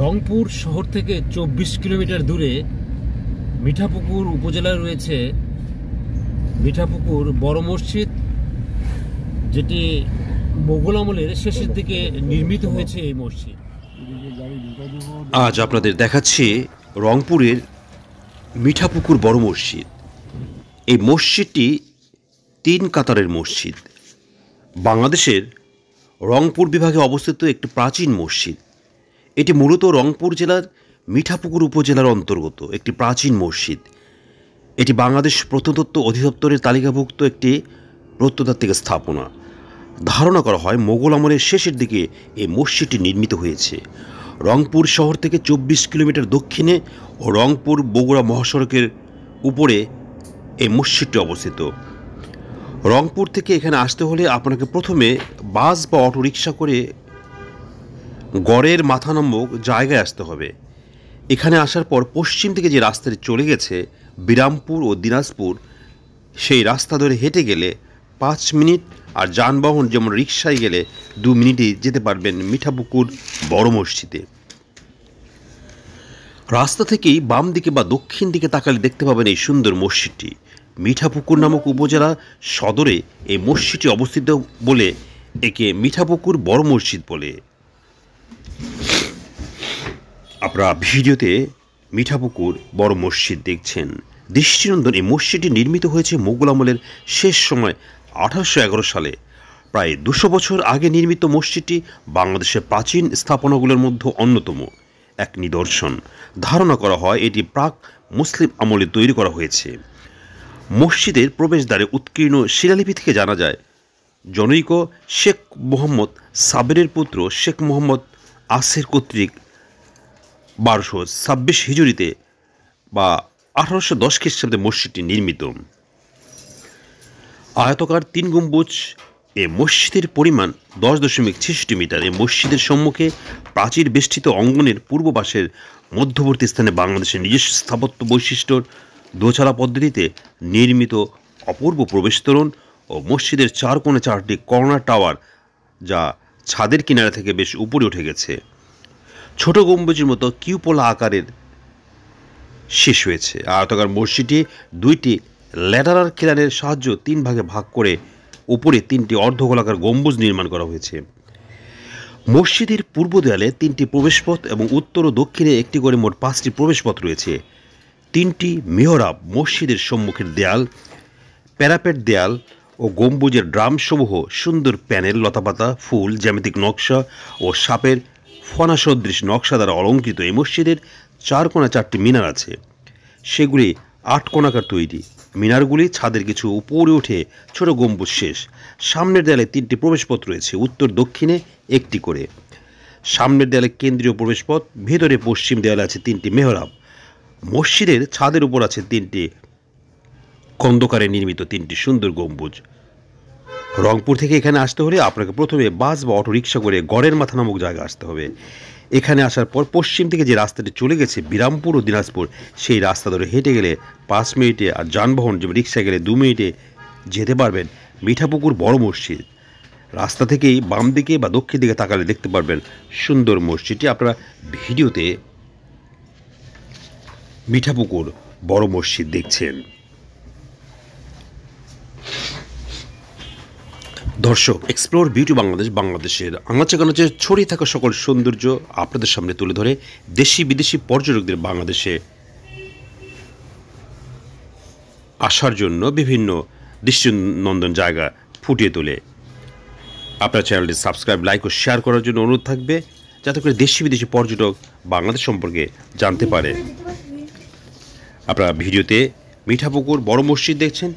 রংপুর শহর থেকে ২৪ কিলোমিটার দূরে মিঠাপুকুর উপজেলায় রয়েছে মিঠাপুকুর বড় মসজিদ, যেটি মোগল আমলের শেষের দিকে নির্মিত হয়েছে। এই মসজিদ আজ আপনাদের দেখাচ্ছি রংপুরের মিঠাপুকুর বড় মসজিদ। এই মসজিদটি ৩ কাতারের মসজিদ। বাংলাদেশের রংপুর বিভাগে অবস্থিত একটি প্রাচীন মসজিদ। এটি মূলত রংপুর জেলার মিঠাপুকুর উপজেলার অন্তর্গত একটি প্রাচীন মসজিদ। এটি বাংলাদেশ প্রত্নতত্ত্ব অধিদপ্তরের তালিকাভুক্ত একটি প্রত্নতাত্ত্বিক স্থাপনা। ধারণা করা হয় মোগল আমলের শেষের দিকে এই মসজিদটি নির্মিত হয়েছে। রংপুর শহর থেকে ২৪ কিলোমিটার দক্ষিণে ও রংপুর বগুড়া মহাসড়কের উপরে এই মসজিদটি অবস্থিত। রংপুর থেকে এখানে আসতে হলে আপনাকে প্রথমে বাস বা অটোরিকশা করে গড়ের মাথা নামক জায়গায় আসতে হবে। এখানে আসার পর পশ্চিম থেকে যে রাস্তাটি চলে গেছে বিরামপুর ও দিনাজপুর, সেই রাস্তা ধরে হেঁটে গেলে ৫ মিনিট, আর যানবাহন যেমন রিকশায় গেলে ২ মিনিটেই যেতে পারবেন মিঠাপুকুর বড় মসজিদে। রাস্তা থেকেই বাম দিকে বা দক্ষিণ দিকে তাকালে দেখতে পাবেন এই সুন্দর মসজিদটি। মিঠাপুকুর নামক উপজেলা সদরে এই মসজিদটি অবস্থিত বলে একে মিঠাপুকুর বড় মসজিদ বলে। আপনারা ভিডিওতে মিঠাপুকুর বড় মসজিদ দেখছেন। দৃষ্টিনন্দন এই মসজিদটি নির্মিত হয়েছে মোগল আমলের শেষ সময় ১৮১১ সালে। প্রায় ২০০ বছর আগে নির্মিত মসজিদটি বাংলাদেশের প্রাচীন স্থাপনাগুলোর মধ্যে অন্যতম এক নিদর্শন। ধারণা করা হয় এটি প্রাক মুসলিম আমলে তৈরি করা হয়েছে। মসজিদের প্রবেশদ্বারে উৎকীর্ণ শিলালিপি থেকে জানা যায় জনৈক শেখ মোহাম্মদ সাবেরের পুত্র শেখ মোহাম্মদ আসের কর্তৃক ১২২৬ হিজরিতে বা ১৮১০ খ্রিস্টাব্দে মসজিদটি নির্মিত। আয়তকার ৩ গম্বুজ এ মসজিদের পরিমাণ ১০.৬৬ মিটার। এই মসজিদের সম্মুখে প্রাচীর বেষ্টিত অঙ্গনের পূর্ব পাশের মধ্যবর্তী স্থানে বাংলাদেশের নিজস্ব স্থাপত্য বৈশিষ্ট্যর দোচালা পদ্ধতিতে নির্মিত অপূর্ব প্রবেশতোরণ ও মসজিদের ৪ কোণে ৪টি কর্নার টাওয়ার, যা ছাদের কিনারা থেকে বেশ উপরে উঠে গেছে। ছোট গম্বুজের মতো কিউপোলা আকারের শেষ হয়েছে। আয়তাকার মসজিদটি ২টি ল্যাটারাল খিলানের সাহায্যে ৩ ভাগে ভাগ করে উপরে ৩টি অর্ধগোলাকার গম্বুজ নির্মাণ করা হয়েছে। মসজিদের পূর্ব দেয়ালে ৩টি প্রবেশপথ এবং উত্তর ও দক্ষিণে একটি করে মোট ৫টি প্রবেশপথ রয়েছে। ৩টি মিহরাব, মসজিদের সম্মুখের দেয়াল, প্যারাপেট দেয়াল ও গম্বুজের ড্রামসমূহ সুন্দর প্যানেল, লতাপাতা, ফুল, জ্যামিতিক নকশা ও সাপের ফনা সদৃশ নকশা দ্বারা অলঙ্কৃত। এই মসজিদের ৪ কোণা ৪টি মিনার আছে, সেগুলি ৮ কোণাকার তৈরি। মিনারগুলি ছাদের কিছু উপরে উঠে ছোট গম্বুজ শেষ। সামনের দেয়ালে 3টি প্রবেশপথ রয়েছে, উত্তর দক্ষিণে একটি করে। সামনের দেয়ালে কেন্দ্রীয় প্রবেশপথ, ভেতরে পশ্চিম দেয়ালে আছে 3টি মেহরাব। মসজিদের ছাদের উপর আছে 3টি খন্দকারে নির্মিত 3টি সুন্দর গম্বুজ। রংপুর থেকে এখানে আসতে হলে আপনাকে প্রথমে বাস বা অটো রিক্সা করে গড়ের মাথা নামক জায়গায় আসতে হবে। এখানে আসার পর পশ্চিম থেকে যে রাস্তাটি চলে গেছে বিরামপুর ও দিনাজপুর, সেই রাস্তা ধরে হেঁটে গেলে 5 মিনিটে, আর যানবাহন যেমন রিক্সায় গেলে 2 মিনিটে যেতে পারবেন মিঠাপুকুর বড় মসজিদ। রাস্তা থেকেই বাম দিকে বা দক্ষিণ দিকে তাকালে দেখতে পারবেন সুন্দর মসজিদটি। আপনারা ভিডিওতে মিঠাপুকুর বড় মসজিদ দেখছেন। দর্শক, এক্সপ্লোর বিউটি বাংলাদেশ বাংলাদেশের আনাচে কানাচে ছড়িয়ে থাকা সকল সৌন্দর্য আপনাদের সামনে তুলে ধরে দেশি বিদেশি পর্যটকদের বাংলাদেশে আসার জন্য বিভিন্ন দৃষ্টিনন্দন জায়গা ফুটিয়ে তোলে। আপনার চ্যানেলটি সাবস্ক্রাইব, লাইক ও শেয়ার করার জন্য অনুরোধ থাকবে, যাতে করে দেশি বিদেশি পর্যটক বাংলাদেশ সম্পর্কে জানতে পারে। আপনারা ভিডিওতে মিঠাপুকুর বড় মসজিদ দেখছেন।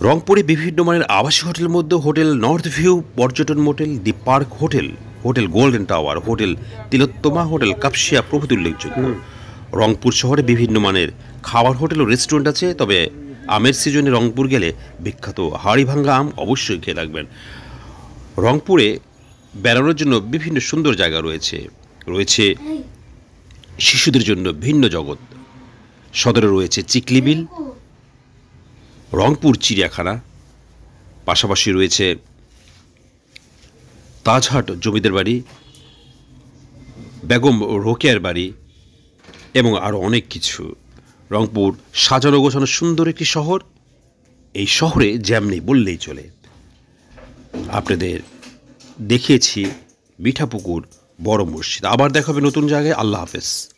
রংপুরে বিভিন্ন মানের আবাসিক হোটেলের মধ্যে hotel north view Parjatan motel, the park hotel, hotel golden tower, hotel Tilottama, hotel Kapsia প্রভৃতি উল্লেখযোগ্য। রংপুর শহরে বিভিন্ন মানের খাবার হোটেল ও রেস্টুরেন্ট আছে, তবে আমের সিজনে রংপুর গেলে বিখ্যাত হাড়িভাঙ্গা আম অবশ্যই খেয়ে রাখবেন। রংপুরে বেড়ানোর জন্য বিভিন্ন সুন্দর জায়গা রয়েছে। রয়েছে শিশুদের জন্য ভিন্ন জগৎ, সদরে রয়েছে চিকলিবিল, রংপুর চিড়িয়াখানা, পাশাপাশি রয়েছে তাজহাট জমিদার বাড়ি, বেগম রোকেয়ার বাড়ি এবং আরও অনেক কিছু। রংপুর সাজানো গোছানো সুন্দর একটি শহর। এই শহরে জ্যাম নেই বললেই চলে। আপনাদের দেখিয়েছি মিঠাপুকুর বড় মসজিদ। আবার দেখা হবে নতুন জায়গায়। আল্লাহ হাফেজ।